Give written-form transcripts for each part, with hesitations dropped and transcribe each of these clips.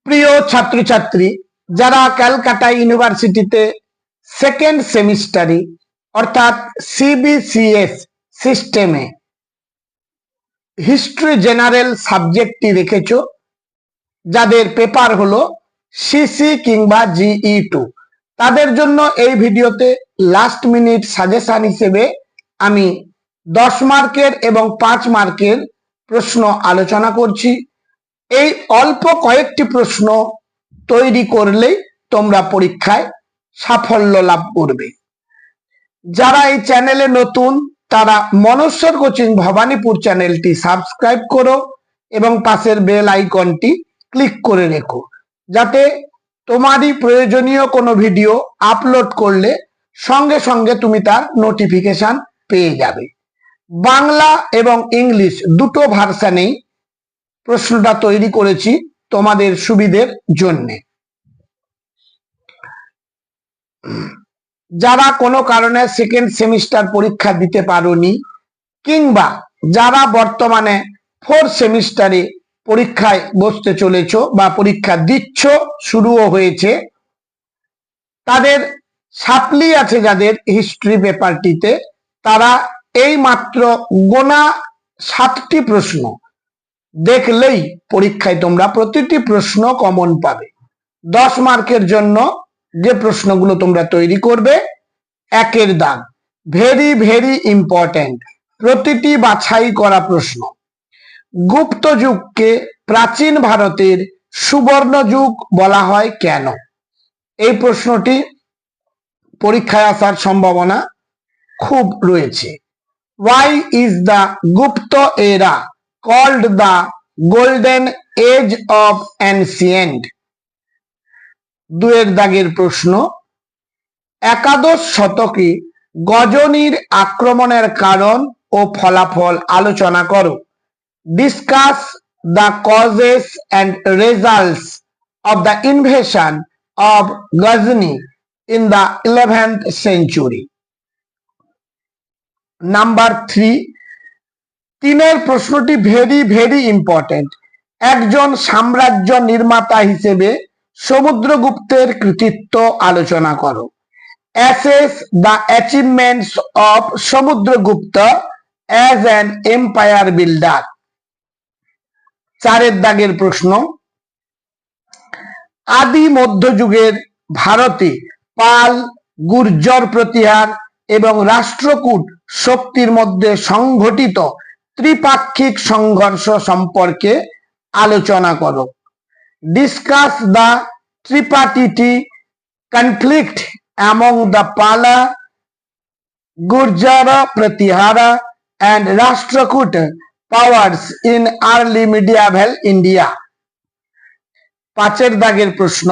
প্রিয় ছাত্রছাত্রী, যারা ক্যালকাটা ইউনিভার্সিটিতে সেকেন্ড সেমিস্টারে অর্থাৎ সিবিসিএস সিস্টেমে হিস্ট্রি জেনারেল সাবজেক্টটি রেখেছো, যাদের পেপার হলো সিসি কিংবা জিই2, তাদের জন্য এই ভিডিওতে লাস্ট মিনিট সাজেশন হিসেবে আমি 10 মার্কের এবং 5 মার্কের প্রশ্ন আলোচনা করছি। এই অল্প কয়েকটি প্রশ্ন তৈরি করলেই তোমরা পরীক্ষায় সাফল্য লাভ করবে। যারা এই চ্যানেলে নতুন, তারা মনস্বর কোচিং ভবানীপুর চ্যানেলটি সাবস্ক্রাইব করো এবং পাশের বেল আইকনটি ক্লিক করে রেখো, যাতে তোমারই প্রয়োজনীয় কোনো ভিডিও আপলোড করলে সঙ্গে সঙ্গে তুমি তার নোটিফিকেশন পেয়ে যাবে। বাংলা এবং ইংলিশ দুটো ভার্সানেই প্রশ্নটা তৈরি করেছি তোমাদের সুবিধের জন্যে। যারা কোনো কারণে সেকেন্ড সেমিস্টার পরীক্ষা দিতে পারোনি, কিংবা যারা বর্তমানে 4th সেমিস্টারে পরীক্ষায় বসতে চলেছো বা পরীক্ষা দিচ্ছ, শুরুও হয়েছে, তাদের সাপ্লি আছে যাদের হিস্ট্রি পেপারটিতে, তারা এই মাত্র গোনা 7টি প্রশ্ন দেখলেই পরীক্ষায় তোমরা প্রতিটি প্রশ্ন কমন পাবে। 10 মার্কের জন্য যে প্রশ্নগুলো তোমরা তৈরি করবে, 1 দাগ, ভেরি ভেরি ইম্পর্টেন্ট, প্রতিটি বাছাই করা প্রশ্ন। গুপ্ত যুগকে প্রাচীন ভারতের সুবর্ণ যুগ বলা হয় কেন? এই প্রশ্নটি পরীক্ষায় আসার সম্ভাবনা খুব রয়েছে। Why is the Gupta era called the golden age of ancient? 2 দাগের প্রশ্ন, একাদশ শতকে গজনীর আক্রমণের কারণ ও ফলাফল আলোচনা করো। Discuss the causes and results of the invasion of Ghazni in the 11th century. Number 3, 3 প্রশ্নটি ভেরি ভেরি ইম্পর্টেন্ট। একজন সাম্রাজ্য নির্মাতা হিসেবে সমুদ্রগুপ্তের কৃতিত্ব আলোচনা করো। Assess the achievements of Samudragupta as an empire builder. 4 দাগের প্রশ্ন, আদি মধ্যযুগের ভারতে পাল, গুর্জর প্রতিহার এবং রাষ্ট্রকূট শক্তির মধ্যে সংঘটিত ত্রিপাক্ষিক সংঘর্ষ সম্পর্কে আলোচনা করো। Discuss the tripartite conflict among the Pala, Gurjara Pratihara and Rashtrakuta powers in early medieval India. 5 দাগের প্রশ্ন,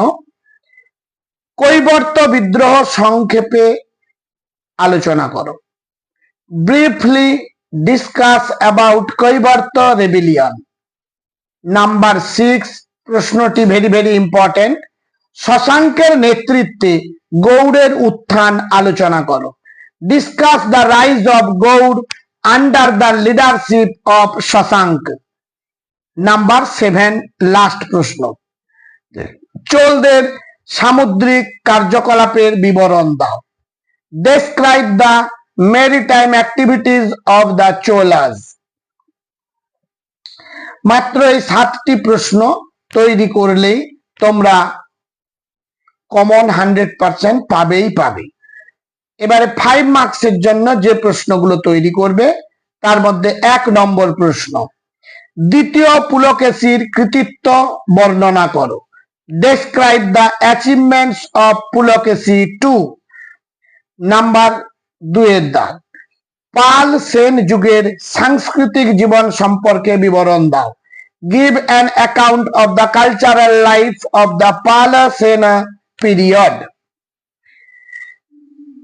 কৈবর্ত বিদ্রোহ সংক্ষেপে আলোচনা করো। Briefly discuss about Kaivarta rebellion. Number 6, প্রশ্নটি ভেরি ভেরি ইম্পর্টেন্ট। শশাঙ্কের নেতৃত্বে গৌড়ের উত্থান আলোচনা করো। Discuss the rise of Gauda under the leadership of Shashanka. Number 7, last প্রশ্ন, চোলদের সামুদ্রিক কার্যকলাপের বিবরণ দাও। Describe the maritime activities of the Cholas. মাত্র এই 7টি প্রশ্ন তৈরি করলেই তোমরা কমন 100% পাবেই পাবে। এবারে 5 মার্কসের জন্য যে প্রশ্নগুলো তৈরি করবে, তার মধ্যে 1 নম্বর প্রশ্ন, দ্বিতীয় পুলকেশীর কৃতিত্ব বর্ণনা করো। Describe the achievements of Pulakeshi 2। Number 2 দাগ, পাল সেন যুগের সাংস্কৃতিক জীবন সম্পর্কে বিবরণ দাও। Give an account of the cultural life of the Pala Sena period.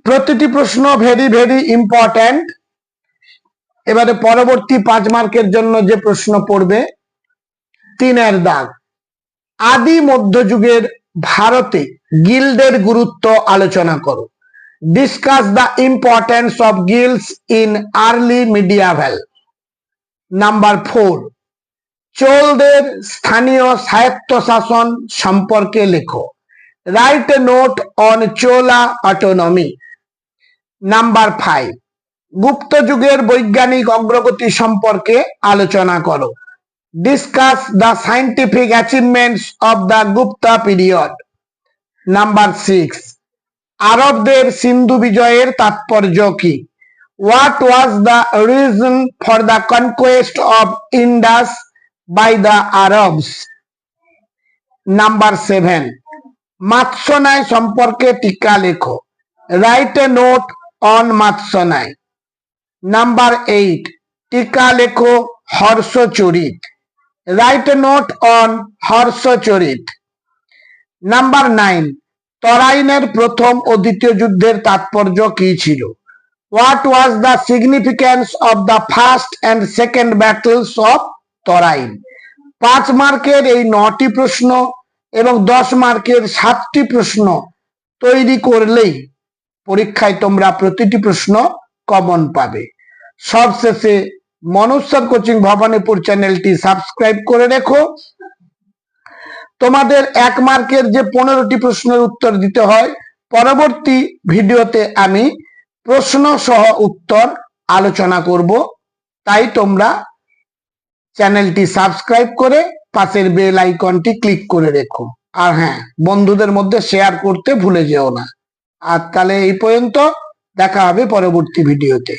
প্রতিটি প্রশ্ন ভেরি ভেরি ইম্পর্টেন্ট। এবারে পরবর্তী 5 মার্কের জন্য যে প্রশ্ন পড়বে, 3 দাগ, আদি মধ্যযুগের ভারতে গিল্ডের গুরুত্ব আলোচনা করো। Discuss the importance of guilds in early medieval. Number 4, চোলদের স্থানীয় স্বায়ত্তশাসন সম্পর্কে লেখো। Write a note on Chola autonomy. Number 5, Gupta যুগের বৈজ্ঞানিক অগ্রগতি সম্পর্কে আলোচনা করো। Discuss the scientific achievements of the Gupta period. Number 6, আরবদের সিন্ধু বিজয়ের তাৎপর্য কি? What was the reason for the conquest of Indus by the Arabs? Number 7, মাৎস্যন্যায় সম্পর্কে টিকা লেখো। Write a note on মাৎস্যন্যায়। Number 8, টিকা লেখো Harshacharita. Right a note on Harshacharita. Number 9, তরাইনের প্রথম ও দ্বিতীয় যুদ্ধের তাৎপর্য কি ছিল? What was the significance of the first and second battles of Tarain? 5 মার্কের এই 9টি প্রশ্ন এবং 10 মার্কের 7টি প্রশ্ন তৈরি করলেই পরীক্ষায় তোমরা প্রতিটি প্রশ্ন কমন পাবে। সবশেষে মনোজ স্যার কোচিং ভবানীপুর চ্যানেলটি সাবস্ক্রাইব করে রেখো। তোমাদের 1 মার্কের যে 15টি প্রশ্নের উত্তর দিতে হয়, পরবর্তী ভিডিওতে আমি প্রশ্ন সহ উত্তর আলোচনা করব। তাই তোমরা চ্যানেলটি সাবস্ক্রাইব করে পাশের বেল আইকনটি ক্লিক করে রেখো। আর হ্যাঁ, বন্ধুদের মধ্যে শেয়ার করতে ভুলে যেও না। আর তাহলে এই পর্যন্ত, দেখা হবে পরবর্তী ভিডিওতে।